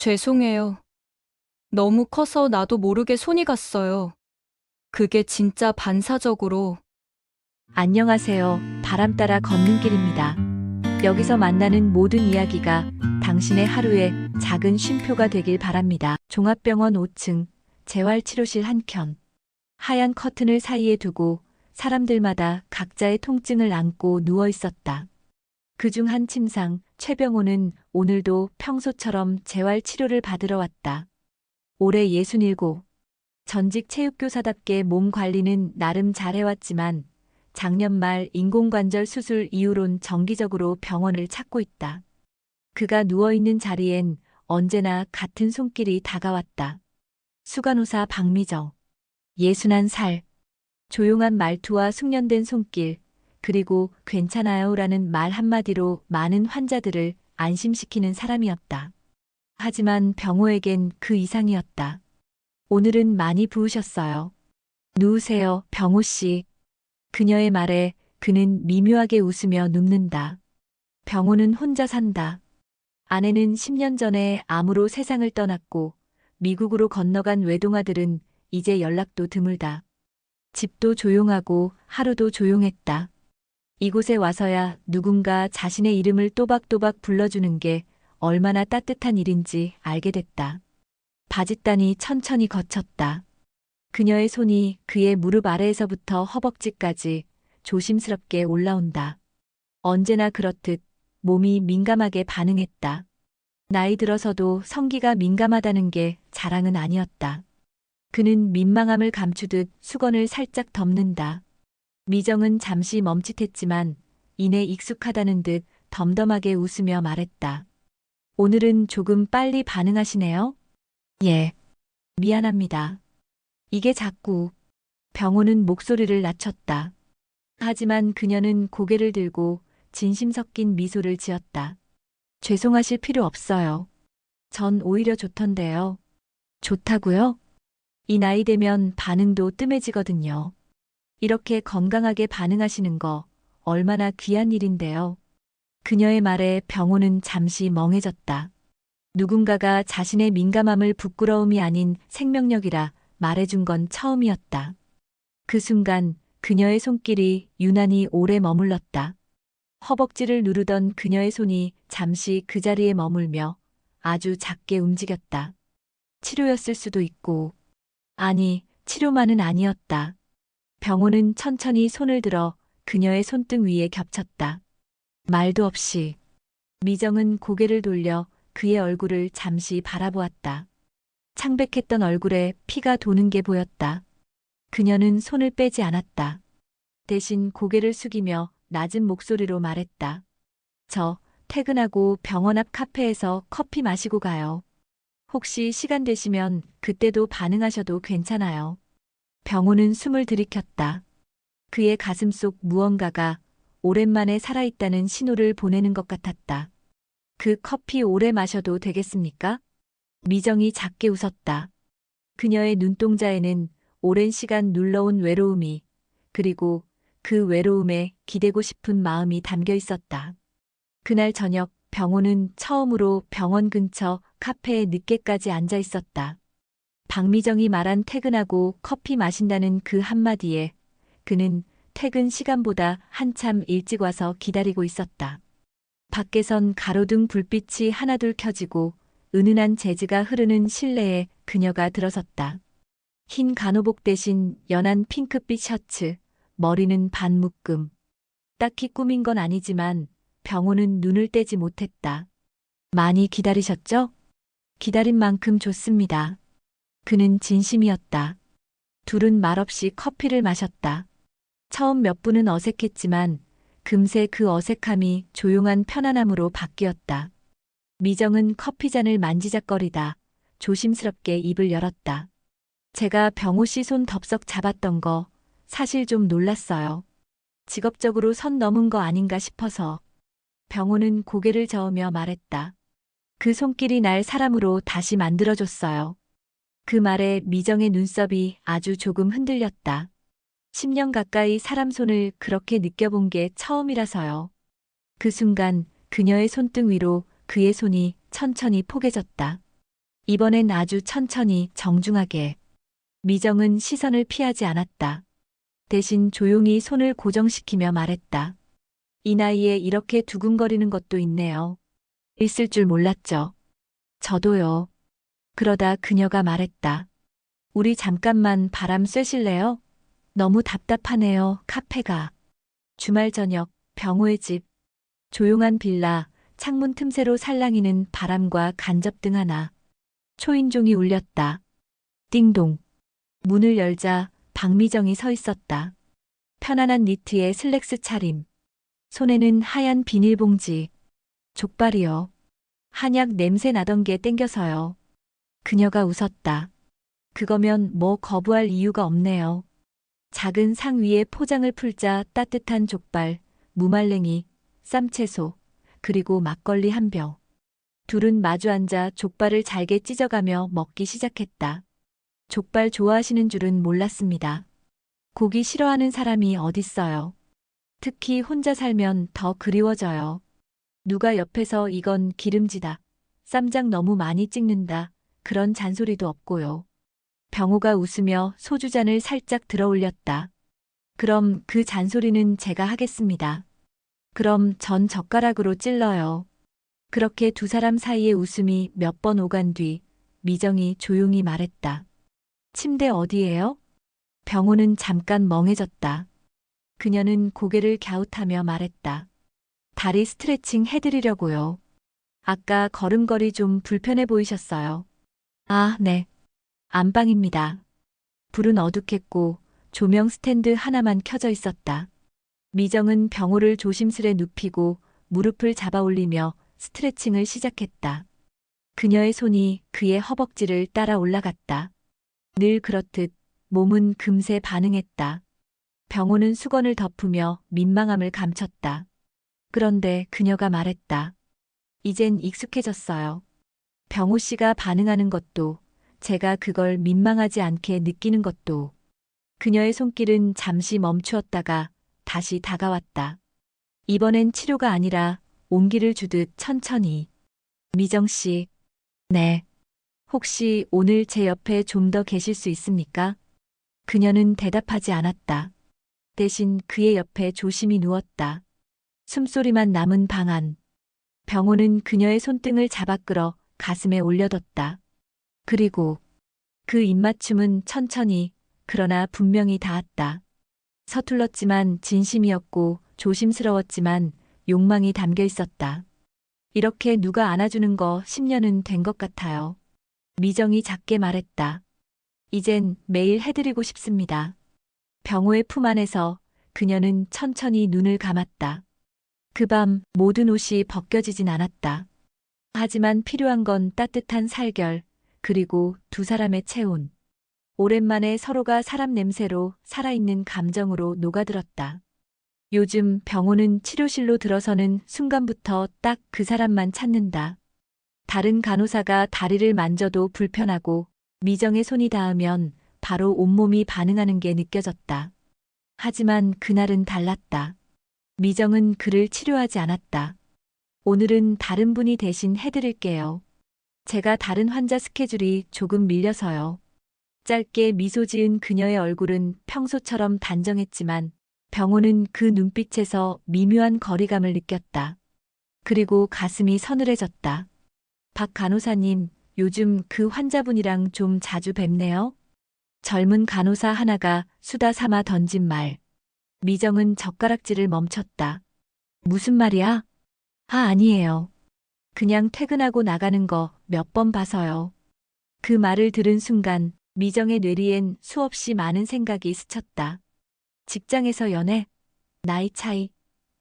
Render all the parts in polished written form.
죄송해요. 너무 커서 나도 모르게 손이 갔어요. 그게 진짜 반사적으로. 안녕하세요. 바람 따라 걷는 길입니다. 여기서 만나는 모든 이야기가 당신의 하루의 작은 쉼표가 되길 바랍니다. 종합병원 5층, 재활치료실 한켠. 하얀 커튼을 사이에 두고 사람들마다 각자의 통증을 안고 누워 있었다. 그중 한 침상, 최병호는 오늘도 평소처럼 재활치료를 받으러 왔다. 올해 67. 전직 체육교사답게 몸 관리는 나름 잘해왔지만 작년 말 인공관절 수술 이후론 정기적으로 병원을 찾고 있다. 그가 누워있는 자리엔 언제나 같은 손길이 다가왔다. 수간호사 박미정. 61살. 조용한 말투와 숙련된 손길, 그리고 괜찮아요라는 말 한마디로 많은 환자들을 안심시키는 사람이었다. 하지만 병호에겐 그 이상이었다. 오늘은 많이 부으셨어요. 누우세요, 병호 씨. 그녀의 말에 그는 미묘하게 웃으며 눕는다. 병호는 혼자 산다. 아내는 10년 전에 암으로 세상을 떠났고 미국으로 건너간 외동아들은 이제 연락도 드물다. 집도 조용하고 하루도 조용했다. 이곳에 와서야 누군가 자신의 이름을 또박또박 불러주는 게 얼마나 따뜻한 일인지 알게 됐다. 바짓단이 천천히 거쳤다. 그녀의 손이 그의 무릎 아래에서부터 허벅지까지 조심스럽게 올라온다. 언제나 그렇듯 몸이 민감하게 반응했다. 나이 들어서도 성기가 민감하다는 게 자랑은 아니었다. 그는 민망함을 감추듯 수건을 살짝 덮는다. 미정은 잠시 멈칫했지만 이내 익숙하다는 듯 덤덤하게 웃으며 말했다. 오늘은 조금 빨리 반응하시네요? 예. 미안합니다. 이게 자꾸. 병호는 목소리를 낮췄다. 하지만 그녀는 고개를 들고 진심 섞인 미소를 지었다. 죄송하실 필요 없어요. 전 오히려 좋던데요. 좋다고요? 이 나이 되면 반응도 뜸해지거든요. 이렇게 건강하게 반응하시는 거 얼마나 귀한 일인데요. 그녀의 말에 병호는 잠시 멍해졌다. 누군가가 자신의 민감함을 부끄러움이 아닌 생명력이라 말해준 건 처음이었다. 그 순간 그녀의 손길이 유난히 오래 머물렀다. 허벅지를 누르던 그녀의 손이 잠시 그 자리에 머물며 아주 작게 움직였다. 치료였을 수도 있고, 아니, 치료만은 아니었다. 병호는 천천히 손을 들어 그녀의 손등 위에 겹쳤다. 말도 없이. 미정은 고개를 돌려 그의 얼굴을 잠시 바라보았다. 창백했던 얼굴에 피가 도는 게 보였다. 그녀는 손을 빼지 않았다. 대신 고개를 숙이며 낮은 목소리로 말했다. 저 퇴근하고 병원 앞 카페에서 커피 마시고 가요. 혹시 시간 되시면 그때도 반응하셔도 괜찮아요. 병호는 숨을 들이켰다. 그의 가슴 속 무언가가 오랜만에 살아있다는 신호를 보내는 것 같았다. 그 커피 오래 마셔도 되겠습니까? 미정이 작게 웃었다. 그녀의 눈동자에는 오랜 시간 눌러온 외로움이, 그리고 그 외로움에 기대고 싶은 마음이 담겨 있었다. 그날 저녁 병호는 처음으로 병원 근처 카페에 늦게까지 앉아 있었다. 박미정이 말한 퇴근하고 커피 마신다는 그 한마디에 그는 퇴근 시간보다 한참 일찍 와서 기다리고 있었다. 밖에선 가로등 불빛이 하나둘 켜지고 은은한 재즈가 흐르는 실내에 그녀가 들어섰다. 흰 간호복 대신 연한 핑크빛 셔츠, 머리는 반묶음. 딱히 꾸민 건 아니지만 병호는 눈을 떼지 못했다. 많이 기다리셨죠? 기다린 만큼 좋습니다. 그는 진심이었다. 둘은 말없이 커피를 마셨다. 처음 몇 분은 어색했지만 금세 그 어색함이 조용한 편안함으로 바뀌었다. 미정은 커피잔을 만지작거리다 조심스럽게 입을 열었다. 제가 병호 씨 손 덥석 잡았던 거 사실 좀 놀랐어요. 직업적으로 선 넘은 거 아닌가 싶어서. 병호는 고개를 저으며 말했다. 그 손길이 날 사람으로 다시 만들어줬어요. 그 말에 미정의 눈썹이 아주 조금 흔들렸다. 10년 가까이 사람 손을 그렇게 느껴본 게 처음이라서요. 그 순간 그녀의 손등 위로 그의 손이 천천히 포개졌다. 이번엔 아주 천천히 정중하게. 미정은 시선을 피하지 않았다. 대신 조용히 손을 고정시키며 말했다. 이 나이에 이렇게 두근거리는 것도 있네요. 있을 줄 몰랐죠. 저도요. 그러다 그녀가 말했다. 우리 잠깐만 바람 쐬실래요? 너무 답답하네요, 카페가. 주말 저녁, 병호의 집. 조용한 빌라, 창문 틈새로 살랑이는 바람과 간접등 하나. 초인종이 울렸다. 띵동. 문을 열자 박미정이 서 있었다. 편안한 니트에 슬랙스 차림. 손에는 하얀 비닐봉지. 족발이요. 한약 냄새 나던 게 땡겨서요. 그녀가 웃었다. 그거면 뭐 거부할 이유가 없네요. 작은 상 위에 포장을 풀자 따뜻한 족발, 무말랭이, 쌈채소, 그리고 막걸리 한 병. 둘은 마주 앉아 족발을 잘게 찢어가며 먹기 시작했다. 족발 좋아하시는 줄은 몰랐습니다. 고기 싫어하는 사람이 어딨어요. 특히 혼자 살면 더 그리워져요. 누가 옆에서 이건 기름지다. 쌈장 너무 많이 찍는다. 그런 잔소리도 없고요. 병호가 웃으며 소주잔을 살짝 들어 올렸다. 그럼 그 잔소리는 제가 하겠습니다. 그럼 전 젓가락으로 찔러요. 그렇게 두 사람 사이의 웃음이 몇 번 오간 뒤 미정이 조용히 말했다. 침대 어디예요? 병호는 잠깐 멍해졌다. 그녀는 고개를 갸웃하며 말했다. 다리 스트레칭 해드리려고요. 아까 걸음걸이 좀 불편해 보이셨어요. 아, 네. 안방입니다. 불은 어둑했고 조명 스탠드 하나만 켜져 있었다. 미정은 병호를 조심스레 눕히고 무릎을 잡아 올리며 스트레칭을 시작했다. 그녀의 손이 그의 허벅지를 따라 올라갔다. 늘 그렇듯 몸은 금세 반응했다. 병호는 수건을 덮으며 민망함을 감췄다. 그런데 그녀가 말했다. 이젠 익숙해졌어요. 병호 씨가 반응하는 것도, 제가 그걸 민망하지 않게 느끼는 것도. 그녀의 손길은 잠시 멈추었다가 다시 다가왔다. 이번엔 치료가 아니라 온기를 주듯 천천히. 미정 씨. 네. 혹시 오늘 제 옆에 좀 더 계실 수 있습니까? 그녀는 대답하지 않았다. 대신 그의 옆에 조심히 누웠다. 숨소리만 남은 방 안. 병호는 그녀의 손등을 잡아 끌어 가슴에 올려뒀다. 그리고 그 입맞춤은 천천히, 그러나 분명히 닿았다. 서툴렀지만 진심이었고 조심스러웠지만 욕망이 담겨 있었다. 이렇게 누가 안아주는 거 10년은 된 것 같아요. 미정이 작게 말했다. 이젠 매일 해드리고 싶습니다. 병호의 품 안에서 그녀는 천천히 눈을 감았다. 그 밤 모든 옷이 벗겨지진 않았다. 하지만 필요한 건 따뜻한 살결, 그리고 두 사람의 체온. 오랜만에 서로가 사람 냄새로 살아있는 감정으로 녹아들었다. 요즘 병호는 치료실로 들어서는 순간부터 딱 그 사람만 찾는다. 다른 간호사가 다리를 만져도 불편하고 미정의 손이 닿으면 바로 온몸이 반응하는 게 느껴졌다. 하지만 그날은 달랐다. 미정은 그를 치료하지 않았다. 오늘은 다른 분이 대신 해드릴게요. 제가 다른 환자 스케줄이 조금 밀려서요. 짧게 미소 지은 그녀의 얼굴은 평소처럼 단정했지만 병호는 그 눈빛에서 미묘한 거리감을 느꼈다. 그리고 가슴이 서늘해졌다. 박 간호사님, 요즘 그 환자분이랑 좀 자주 뵙네요. 젊은 간호사 하나가 수다 삼아 던진 말. 미정은 젓가락질을 멈췄다. 무슨 말이야? 아, 아니에요. 그냥 퇴근하고 나가는 거 몇 번 봐서요. 그 말을 들은 순간 미정의 뇌리엔 수없이 많은 생각이 스쳤다. 직장에서 연애, 나이 차이,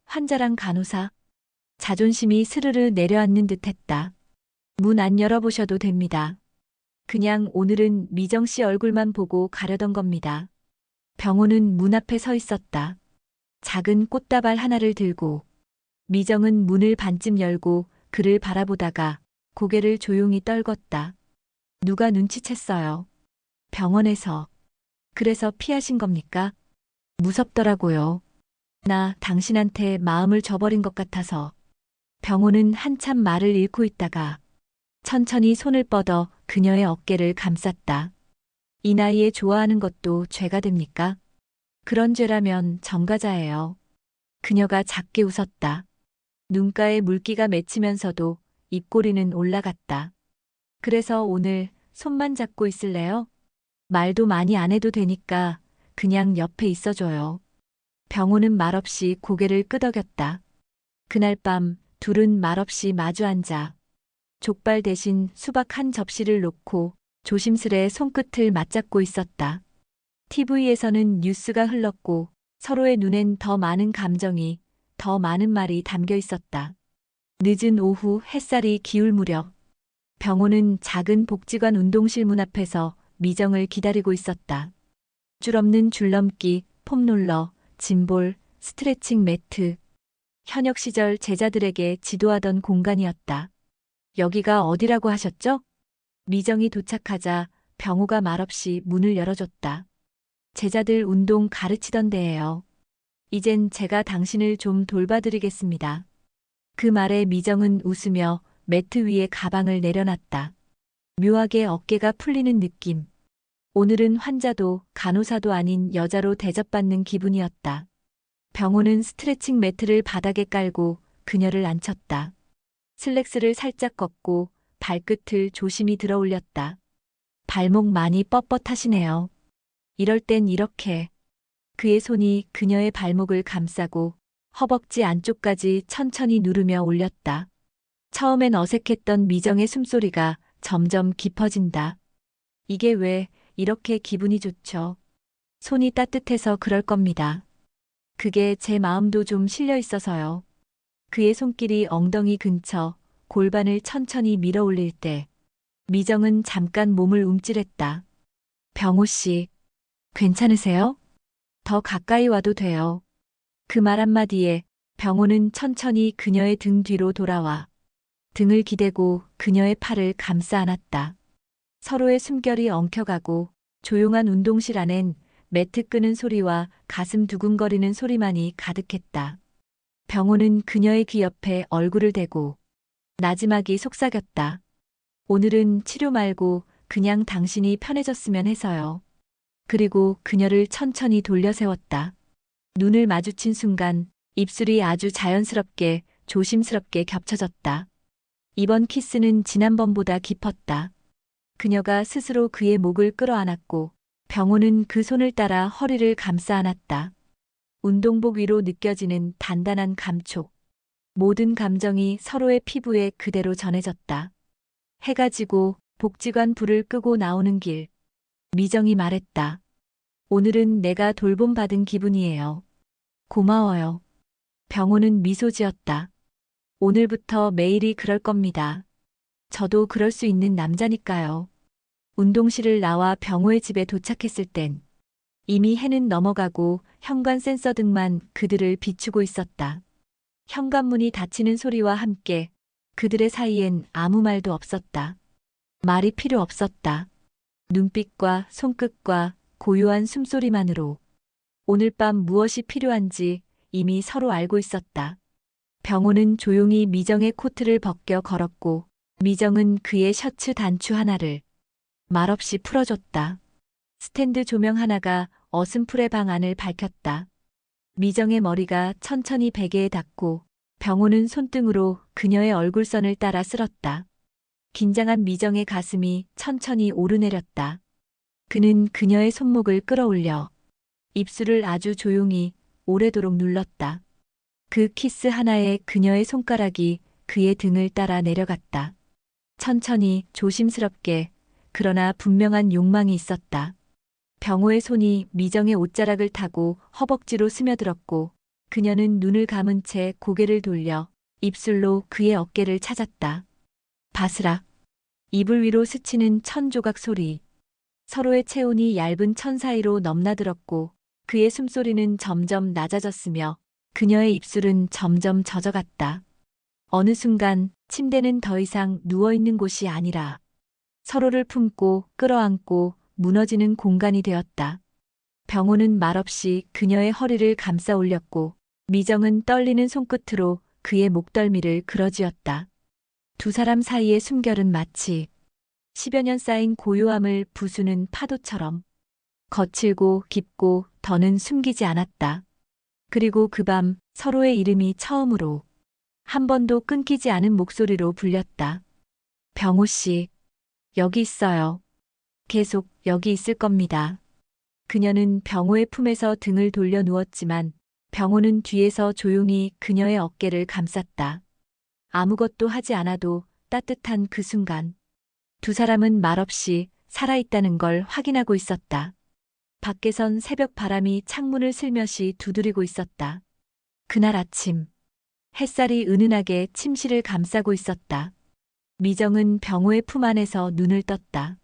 환자랑 간호사. 자존심이 스르르 내려앉는 듯했다. 문 안 열어보셔도 됩니다. 그냥 오늘은 미정 씨 얼굴만 보고 가려던 겁니다. 병호는 문 앞에 서 있었다. 작은 꽃다발 하나를 들고. 미정은 문을 반쯤 열고 그를 바라보다가 고개를 조용히 떨궜다. 누가 눈치챘어요. 병원에서. 그래서 피하신 겁니까? 무섭더라고요. 나 당신한테 마음을 줘버린 것 같아서. 병호는 한참 말을 잃고 있다가 천천히 손을 뻗어 그녀의 어깨를 감쌌다. 이 나이에 좋아하는 것도 죄가 됩니까? 그런 죄라면 전가자예요. 그녀가 작게 웃었다. 눈가에 물기가 맺히면서도 입꼬리는 올라갔다. 그래서 오늘 손만 잡고 있을래요? 말도 많이 안 해도 되니까 그냥 옆에 있어줘요. 병호는 말없이 고개를 끄덕였다. 그날 밤 둘은 말없이 마주 앉아 족발 대신 수박 한 접시를 놓고 조심스레 손끝을 맞잡고 있었다. TV에서는 뉴스가 흘렀고 서로의 눈엔 더 많은 감정이, 더 많은 말이 담겨 있었다. 늦은 오후 햇살이 기울 무렵 병호는 작은 복지관 운동실 문 앞에서 미정을 기다리고 있었다. 줄 없는 줄넘기, 폼롤러, 짐볼, 스트레칭 매트. 현역 시절 제자들에게 지도하던 공간이었다. 여기가 어디라고 하셨죠? 미정이 도착하자 병호가 말없이 문을 열어줬다. 제자들 운동 가르치던 데예요. 이젠 제가 당신을 좀 돌봐드리겠습니다. 그 말에 미정은 웃으며 매트 위에 가방을 내려놨다. 묘하게 어깨가 풀리는 느낌. 오늘은 환자도 간호사도 아닌 여자로 대접받는 기분이었다. 병호는 스트레칭 매트를 바닥에 깔고 그녀를 앉혔다. 슬랙스를 살짝 걷고 발끝을 조심히 들어 올렸다. 발목 많이 뻣뻣하시네요. 이럴 땐 이렇게. 그의 손이 그녀의 발목을 감싸고 허벅지 안쪽까지 천천히 누르며 올렸다. 처음엔 어색했던 미정의 숨소리가 점점 깊어진다. 이게 왜 이렇게 기분이 좋죠? 손이 따뜻해서 그럴 겁니다. 그게 제 마음도 좀 실려 있어서요. 그의 손길이 엉덩이 근처 골반을 천천히 밀어 올릴 때 미정은 잠깐 몸을 움찔했다. 병호 씨, 괜찮으세요? 더 가까이 와도 돼요. 그 말 한마디에 병호는 천천히 그녀의 등 뒤로 돌아와 등을 기대고 그녀의 팔을 감싸 안았다. 서로의 숨결이 엉켜가고 조용한 운동실 안엔 매트 끄는 소리와 가슴 두근거리는 소리만이 가득했다. 병호는 그녀의 귀 옆에 얼굴을 대고 나지막이 속삭였다. 오늘은 치료 말고 그냥 당신이 편해졌으면 해서요. 그리고 그녀를 천천히 돌려 세웠다. 눈을 마주친 순간 입술이 아주 자연스럽게 조심스럽게 겹쳐졌다. 이번 키스는 지난번보다 깊었다. 그녀가 스스로 그의 목을 끌어안았고 병호는 그 손을 따라 허리를 감싸 안았다. 운동복 위로 느껴지는 단단한 감촉. 모든 감정이 서로의 피부에 그대로 전해졌다. 해가 지고 복지관 불을 끄고 나오는 길. 미정이 말했다. 오늘은 내가 돌봄받은 기분이에요. 고마워요. 병호는 미소 지었다. 오늘부터 매일이 그럴 겁니다. 저도 그럴 수 있는 남자니까요. 운동실을 나와 병호의 집에 도착했을 땐 이미 해는 넘어가고 현관 센서 등만 그들을 비추고 있었다. 현관문이 닫히는 소리와 함께 그들의 사이엔 아무 말도 없었다. 말이 필요 없었다. 눈빛과 손끝과 고요한 숨소리만으로 오늘 밤 무엇이 필요한지 이미 서로 알고 있었다. 병호는 조용히 미정의 코트를 벗겨 걸었고 미정은 그의 셔츠 단추 하나를 말없이 풀어줬다. 스탠드 조명 하나가 어슴풀의 방 안을 밝혔다. 미정의 머리가 천천히 베개에 닿고 병호는 손등으로 그녀의 얼굴선을 따라 쓸었다. 긴장한 미정의 가슴이 천천히 오르내렸다. 그는 그녀의 손목을 끌어올려 입술을 아주 조용히 오래도록 눌렀다. 그 키스 하나에 그녀의 손가락이 그의 등을 따라 내려갔다. 천천히 조심스럽게 그러나 분명한 욕망이 있었다. 병호의 손이 미정의 옷자락을 타고 허벅지로 스며들었고 그녀는 눈을 감은 채 고개를 돌려 입술로 그의 어깨를 찾았다. 바스락. 이불 위로 스치는 천 조각 소리. 서로의 체온이 얇은 천 사이로 넘나들었고 그의 숨소리는 점점 낮아졌으며 그녀의 입술은 점점 젖어갔다. 어느 순간 침대는 더 이상 누워있는 곳이 아니라 서로를 품고 끌어안고 무너지는 공간이 되었다. 병호는 말없이 그녀의 허리를 감싸 올렸고 미정은 떨리는 손끝으로 그의 목덜미를 그러쥐었다. 두 사람 사이의 숨결은 마치 10여 년 쌓인 고요함을 부수는 파도처럼 거칠고 깊고 더는 숨기지 않았다. 그리고 그 밤 서로의 이름이 처음으로 한 번도 끊기지 않은 목소리로 불렸다. 병호 씨, 여기 있어요. 계속 여기 있을 겁니다. 그녀는 병호의 품에서 등을 돌려 누웠지만 병호는 뒤에서 조용히 그녀의 어깨를 감쌌다. 아무것도 하지 않아도 따뜻한 그 순간 두 사람은 말없이 살아있다는 걸 확인하고 있었다. 밖에선 새벽 바람이 창문을 슬며시 두드리고 있었다. 그날 아침 햇살이 은은하게 침실을 감싸고 있었다. 미정은 병호의 품 안에서 눈을 떴다.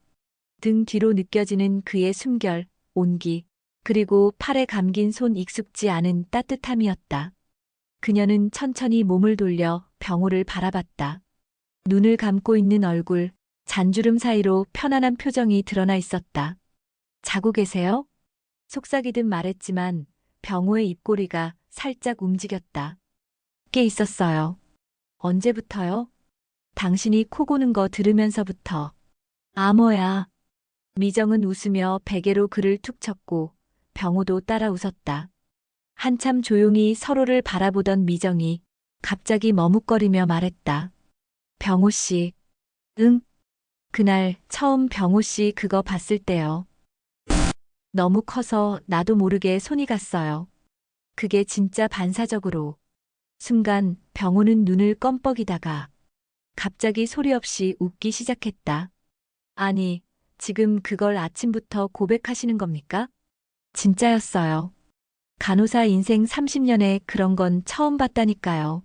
등 뒤로 느껴지는 그의 숨결, 온기, 그리고 팔에 감긴 손 익숙지 않은 따뜻함이었다. 그녀는 천천히 몸을 돌려 병호를 바라봤다. 눈을 감고 있는 얼굴, 잔주름 사이로 편안한 표정이 드러나 있었다. 자고 계세요? 속삭이듯 말했지만 병호의 입꼬리가 살짝 움직였다. 깨 있었어요. 언제부터요? 당신이 코 고는 거 들으면서부터. 아, 뭐야. 미정은 웃으며 베개로 그를 툭 쳤고 병호도 따라 웃었다. 한참 조용히 서로를 바라보던 미정이 갑자기 머뭇거리며 말했다. 병호 씨. 응. 그날 처음 병호 씨 그거 봤을 때요. 너무 커서 나도 모르게 손이 갔어요. 그게 진짜 반사적으로. 순간 병호는 눈을 껌뻑이다가 갑자기 소리 없이 웃기 시작했다. 아니, 지금 그걸 아침부터 고백하시는 겁니까? 진짜였어요. 간호사 인생 30년에 그런 건 처음 봤다니까요.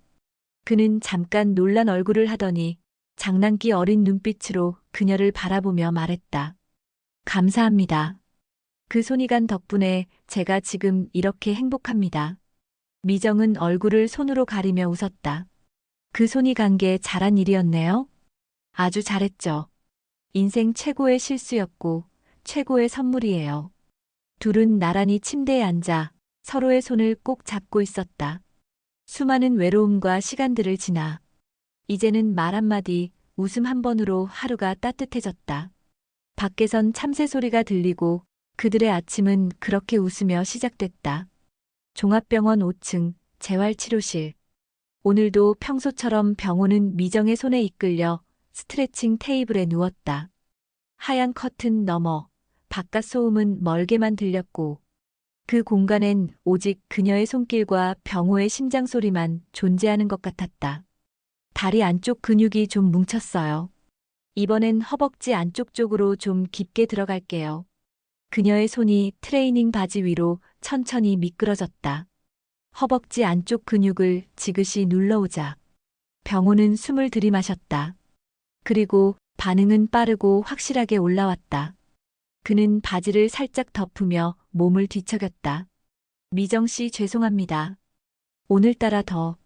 그는 잠깐 놀란 얼굴을 하더니 장난기 어린 눈빛으로 그녀를 바라보며 말했다. 감사합니다. 그 손이 간 덕분에 제가 지금 이렇게 행복합니다. 미정은 얼굴을 손으로 가리며 웃었다. 그 손이 간 게 잘한 일이었네요. 아주 잘했죠. 인생 최고의 실수였고 최고의 선물이에요. 둘은 나란히 침대에 앉아 서로의 손을 꼭 잡고 있었다. 수많은 외로움과 시간들을 지나 이제는 말 한마디, 웃음 한 번으로 하루가 따뜻해졌다. 밖에선 참새 소리가 들리고 그들의 아침은 그렇게 웃으며 시작됐다. 종합병원 5층 재활치료실. 오늘도 평소처럼 병호는 미정의 손에 이끌려 스트레칭 테이블에 누웠다. 하얀 커튼 너머 바깥 소음은 멀게만 들렸고 그 공간엔 오직 그녀의 손길과 병호의 심장 소리만 존재하는 것 같았다. 다리 안쪽 근육이 좀 뭉쳤어요. 이번엔 허벅지 안쪽 쪽으로 좀 깊게 들어갈게요. 그녀의 손이 트레이닝 바지 위로 천천히 미끄러졌다. 허벅지 안쪽 근육을 지그시 눌러오자 병호는 숨을 들이마셨다. 그리고 반응은 빠르고 확실하게 올라왔다. 그는 바지를 살짝 덮으며 몸을 뒤척였다. 미정 씨 죄송합니다. 오늘따라 더.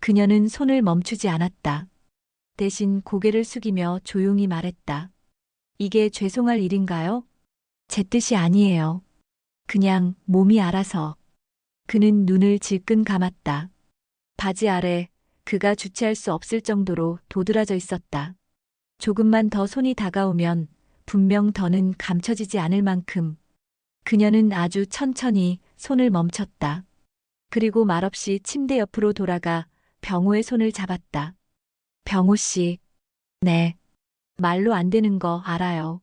그녀는 손을 멈추지 않았다. 대신 고개를 숙이며 조용히 말했다. 이게 죄송할 일인가요? 제 뜻이 아니에요. 그냥 몸이 알아서. 그는 눈을 질끈 감았다. 바지 아래 그가 주체할 수 없을 정도로 도드라져 있었다. 조금만 더 손이 다가오면 분명 더는 감춰지지 않을 만큼 그녀는 아주 천천히 손을 멈췄다. 그리고 말없이 침대 옆으로 돌아가 병호의 손을 잡았다. 병호 씨. 네. 말로 안 되는 거 알아요.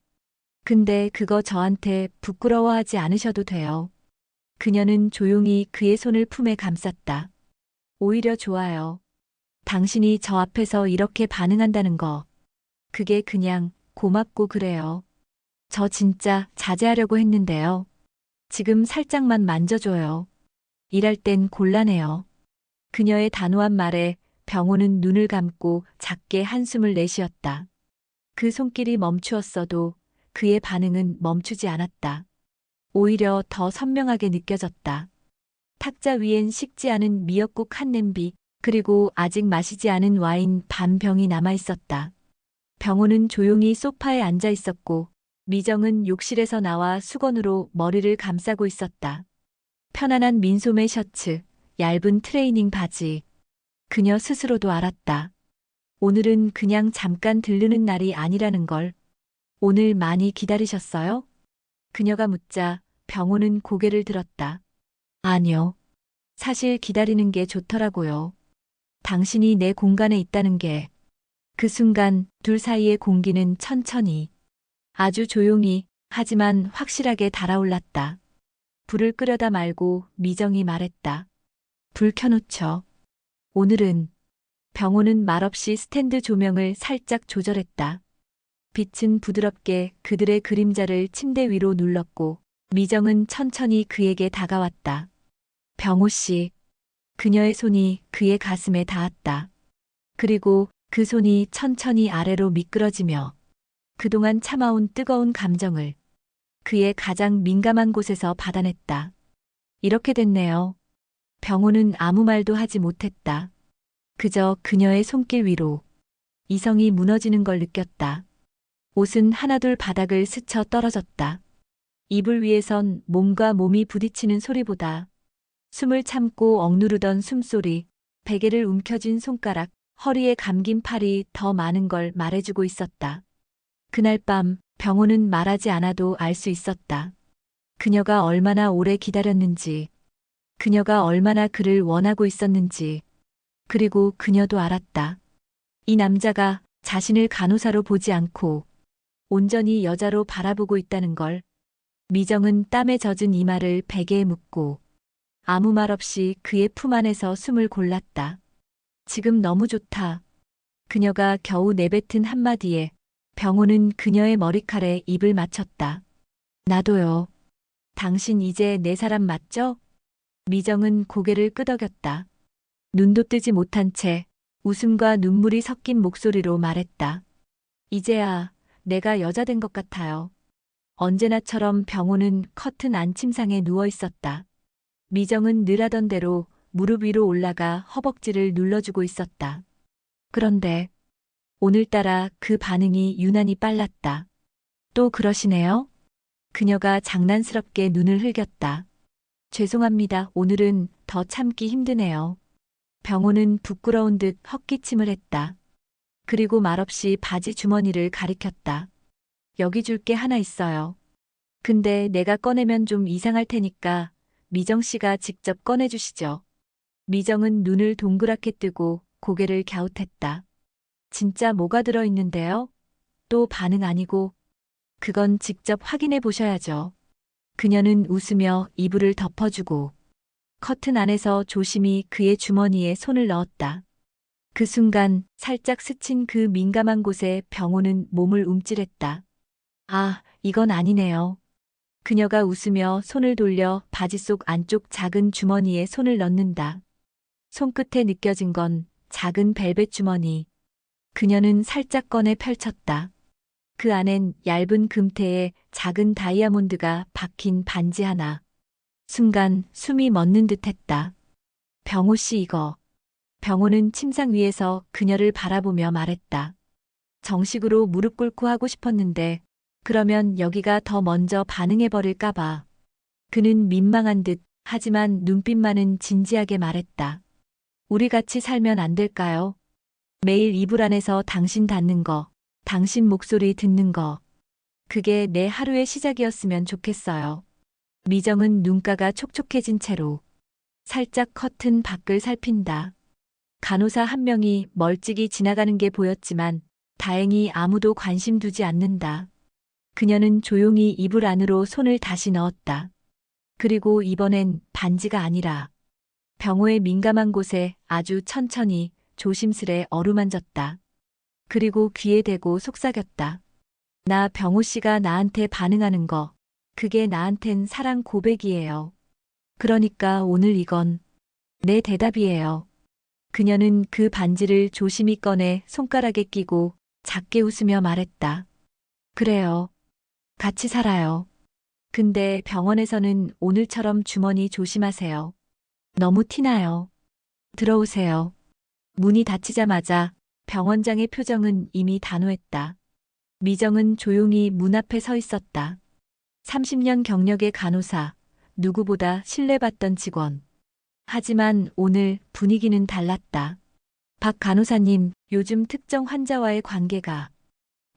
근데 그거 저한테 부끄러워하지 않으셔도 돼요. 그녀는 조용히 그의 손을 품에 감쌌다. 오히려 좋아요. 당신이 저 앞에서 이렇게 반응한다는 거. 그게 그냥 고맙고 그래요. 저 진짜 자제하려고 했는데요. 지금 살짝만 만져줘요. 일할 땐 곤란해요. 그녀의 단호한 말에 병호는 눈을 감고 작게 한숨을 내쉬었다. 그 손길이 멈추었어도 그의 반응은 멈추지 않았다. 오히려 더 선명하게 느껴졌다. 탁자 위엔 식지 않은 미역국 한 냄비, 그리고 아직 마시지 않은 와인 반 병이 남아 있었다. 병호는 조용히 소파에 앉아 있었고 미정은 욕실에서 나와 수건으로 머리를 감싸고 있었다. 편안한 민소매 셔츠, 얇은 트레이닝 바지. 그녀 스스로도 알았다. 오늘은 그냥 잠깐 들르는 날이 아니라는 걸. 오늘 많이 기다리셨어요? 그녀가 묻자 병호는 고개를 들었다. 아니요. 사실 기다리는 게 좋더라고요. 당신이 내 공간에 있다는 게. 그 순간 둘 사이의 공기는 천천히, 아주 조용히, 하지만 확실하게 달아올랐다. 불을 끄려다 말고 미정이 말했다. 불 켜놓죠. 오늘은. 병호는 말없이 스탠드 조명을 살짝 조절했다. 빛은 부드럽게 그들의 그림자를 침대 위로 눌렀고 미정은 천천히 그에게 다가왔다. 병호 씨. 그녀의 손이 그의 가슴에 닿았다. 그리고 그 손이 천천히 아래로 미끄러지며 그동안 참아온 뜨거운 감정을 그의 가장 민감한 곳에서 받아냈다. 이렇게 됐네요. 병호는 아무 말도 하지 못했다. 그저 그녀의 손길 위로 이성이 무너지는 걸 느꼈다. 옷은 하나둘 바닥을 스쳐 떨어졌다. 이불 위에선 몸과 몸이 부딪히는 소리보다 숨을 참고 억누르던 숨소리, 베개를 움켜쥔 손가락, 허리에 감긴 팔이 더 많은 걸 말해주고 있었다. 그날 밤 병호는 말하지 않아도 알 수 있었다. 그녀가 얼마나 오래 기다렸는지, 그녀가 얼마나 그를 원하고 있었는지, 그리고 그녀도 알았다. 이 남자가 자신을 간호사로 보지 않고 온전히 여자로 바라보고 있다는 걸. 미정은 땀에 젖은 이마를 베개에 묻고 아무 말 없이 그의 품 안에서 숨을 골랐다. 지금 너무 좋다. 그녀가 겨우 내뱉은 한마디에 병호는 그녀의 머리칼에 입을 맞췄다. 나도요. 당신 이제 내 사람 맞죠? 미정은 고개를 끄덕였다. 눈도 뜨지 못한 채 웃음과 눈물이 섞인 목소리로 말했다. 이제야 내가 여자 된 것 같아요. 언제나처럼 병호는 커튼 안침상에 누워 있었다. 미정은 늘 하던 대로 무릎 위로 올라가 허벅지를 눌러주고 있었다. 그런데 오늘따라 그 반응이 유난히 빨랐다. 또 그러시네요? 그녀가 장난스럽게 눈을 흘겼다. 죄송합니다. 오늘은 더 참기 힘드네요. 병호는 부끄러운 듯 헛기침을 했다. 그리고 말없이 바지 주머니를 가리켰다. 여기 줄 게 하나 있어요. 근데 내가 꺼내면 좀 이상할 테니까 미정 씨가 직접 꺼내주시죠. 미정은 눈을 동그랗게 뜨고 고개를 갸웃했다. 진짜 뭐가 들어있는데요? 또 반응 아니고. 그건 직접 확인해 보셔야죠. 그녀는 웃으며 이불을 덮어주고 커튼 안에서 조심히 그의 주머니에 손을 넣었다. 그 순간 살짝 스친 그 민감한 곳에 병호는 몸을 움찔했다. 아, 이건 아니네요. 그녀가 웃으며 손을 돌려 바지 속 안쪽 작은 주머니에 손을 넣는다. 손끝에 느껴진 건 작은 벨벳 주머니. 그녀는 살짝 꺼내 펼쳤다. 그 안엔 얇은 금테에 작은 다이아몬드가 박힌 반지 하나. 순간 숨이 멎는 듯했다. 병호 씨 이거. 병호는 침상 위에서 그녀를 바라보며 말했다. 정식으로 무릎 꿇고 하고 싶었는데 그러면 여기가 더 먼저 반응해버릴까봐. 그는 민망한 듯 하지만 눈빛만은 진지하게 말했다. 우리 같이 살면 안 될까요? 매일 이불 안에서 당신 닿는 거, 당신 목소리 듣는 거. 그게 내 하루의 시작이었으면 좋겠어요. 미정은 눈가가 촉촉해진 채로 살짝 커튼 밖을 살핀다. 간호사 한 명이 멀찍이 지나가는 게 보였지만 다행히 아무도 관심 두지 않는다. 그녀는 조용히 이불 안으로 손을 다시 넣었다. 그리고 이번엔 반지가 아니라 병호의 민감한 곳에 아주 천천히 조심스레 어루만졌다. 그리고 귀에 대고 속삭였다. 나 병호 씨가 나한테 반응하는 거, 그게 나한텐 사랑 고백이에요. 그러니까 오늘 이건 내 대답이에요. 그녀는 그 반지를 조심히 꺼내 손가락에 끼고 작게 웃으며 말했다. 그래요. 같이 살아요. 근데 병원에서는 오늘처럼 주머니 조심하세요. 너무 티나요. 들어오세요. 문이 닫히자마자 병원장의 표정은 이미 단호했다. 미정은 조용히 문 앞에 서 있었다. 30년 경력의 간호사, 누구보다 신뢰받던 직원. 하지만 오늘 분위기는 달랐다. 박 간호사님, 요즘 특정 환자와의 관계가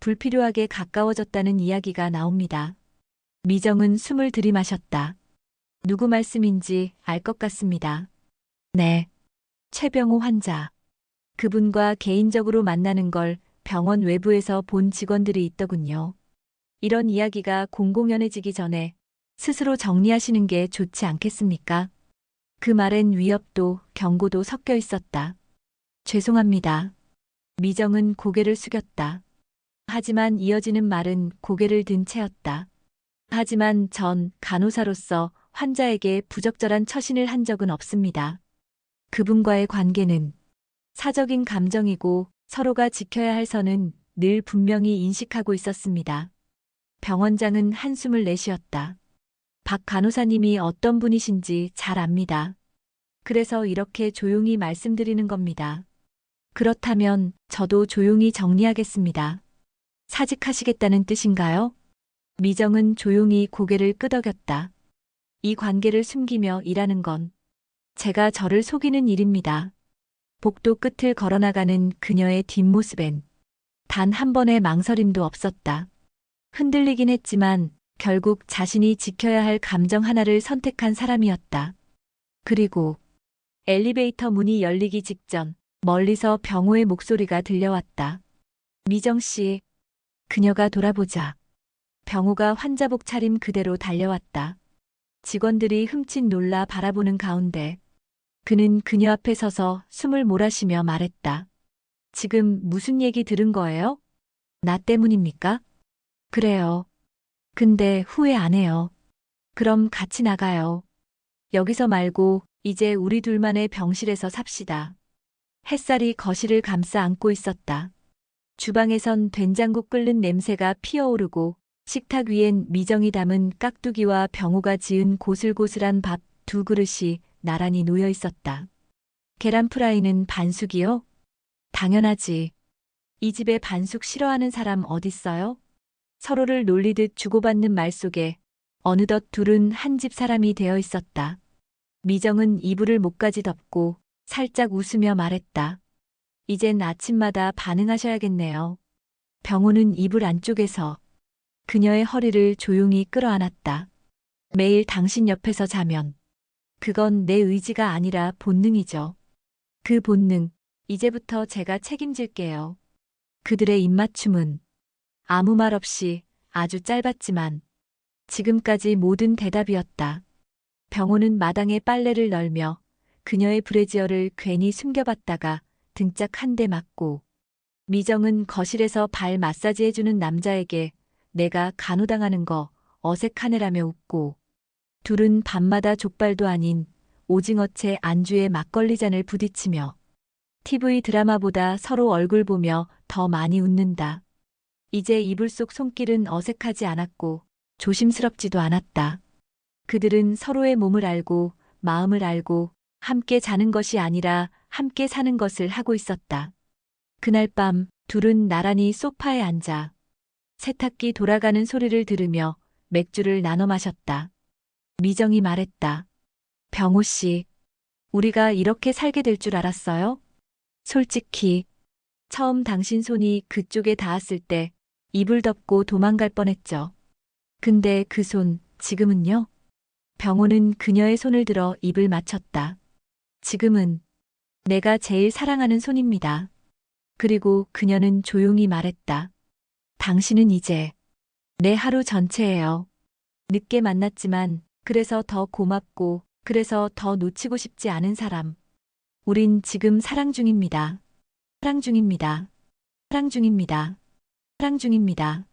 불필요하게 가까워졌다는 이야기가 나옵니다. 미정은 숨을 들이마셨다. 누구 말씀인지 알 것 같습니다. 네. 최병호 환자. 그분과 개인적으로 만나는 걸 병원 외부에서 본 직원들이 있더군요. 이런 이야기가 공공연해지기 전에 스스로 정리하시는 게 좋지 않겠습니까? 그 말엔 위협도 경고도 섞여 있었다. 죄송합니다. 미정은 고개를 숙였다. 하지만 이어지는 말은 고개를 든 채였다. 하지만 전 간호사로서 환자에게 부적절한 처신을 한 적은 없습니다. 그분과의 관계는 사적인 감정이고 서로가 지켜야 할 선은 늘 분명히 인식하고 있었습니다. 병원장은 한숨을 내쉬었다. 박 간호사님이 어떤 분이신지 잘 압니다. 그래서 이렇게 조용히 말씀드리는 겁니다. 그렇다면 저도 조용히 정리하겠습니다. 사직하시겠다는 뜻인가요? 미정은 조용히 고개를 끄덕였다. 이 관계를 숨기며 일하는 건 제가 저를 속이는 일입니다. 복도 끝을 걸어나가는 그녀의 뒷모습엔 단 한 번의 망설임도 없었다. 흔들리긴 했지만 결국 자신이 지켜야 할 감정 하나를 선택한 사람이었다. 그리고 엘리베이터 문이 열리기 직전 멀리서 병호의 목소리가 들려왔다. 미정 씨. 그녀가 돌아보자 병호가 환자복 차림 그대로 달려왔다. 직원들이 흠칫 놀라 바라보는 가운데 그는 그녀 앞에 서서 숨을 몰아쉬며 말했다. 지금 무슨 얘기 들은 거예요? 나 때문입니까? 그래요. 근데 후회 안 해요. 그럼 같이 나가요. 여기서 말고 이제 우리 둘만의 병실에서 삽시다. 햇살이 거실을 감싸 안고 있었다. 주방에선 된장국 끓는 냄새가 피어오르고 식탁 위엔 미정이 담은 깍두기와 병호가 지은 고슬고슬한 밥 2그릇이 나란히 놓여 있었다. 계란 프라이는 반숙이요? 당연하지. 이 집에 반숙 싫어하는 사람 어딨어요? 서로를 놀리듯 주고받는 말 속에 어느덧 둘은 한 집 사람이 되어 있었다. 미정은 이불을 목까지 덮고 살짝 웃으며 말했다. 이젠 아침마다 반응하셔야겠네요. 병호는 이불 안쪽에서 그녀의 허리를 조용히 끌어안았다. 매일 당신 옆에서 자면 그건 내 의지가 아니라 본능이죠. 그 본능, 이제부터 제가 책임질게요. 그들의 입맞춤은 아무 말 없이 아주 짧았지만 지금까지 모든 대답이었다. 병호는 마당에 빨래를 널며 그녀의 브래지어를 괜히 숨겨봤다가 등짝 한 대 맞고 미정은 거실에서 발 마사지해주는 남자에게 내가 간호당하는 거 어색하네라며 웃고 둘은 밤마다 족발도 아닌 오징어채 안주에 막걸리 잔을 부딪히며 TV 드라마보다 서로 얼굴 보며 더 많이 웃는다. 이제 이불 속 손길은 어색하지 않았고 조심스럽지도 않았다. 그들은 서로의 몸을 알고 마음을 알고 함께 자는 것이 아니라 함께 사는 것을 하고 있었다. 그날 밤 둘은 나란히 소파에 앉아 세탁기 돌아가는 소리를 들으며 맥주를 나눠 마셨다. 미정이 말했다. 병호 씨, 우리가 이렇게 살게 될 줄 알았어요? 솔직히 처음 당신 손이 그쪽에 닿았을 때 이불 덮고 도망갈 뻔했죠. 근데 그 손, 지금은요? 병호는 그녀의 손을 들어 입을 맞췄다. 지금은 내가 제일 사랑하는 손입니다. 그리고 그녀는 조용히 말했다. 당신은 이제 내 하루 전체예요. 늦게 만났지만 그래서 더 고맙고 그래서 더 놓치고 싶지 않은 사람. 우린 지금 사랑 중입니다. 사랑 중입니다. 사랑 중입니다. 사랑 중입니다.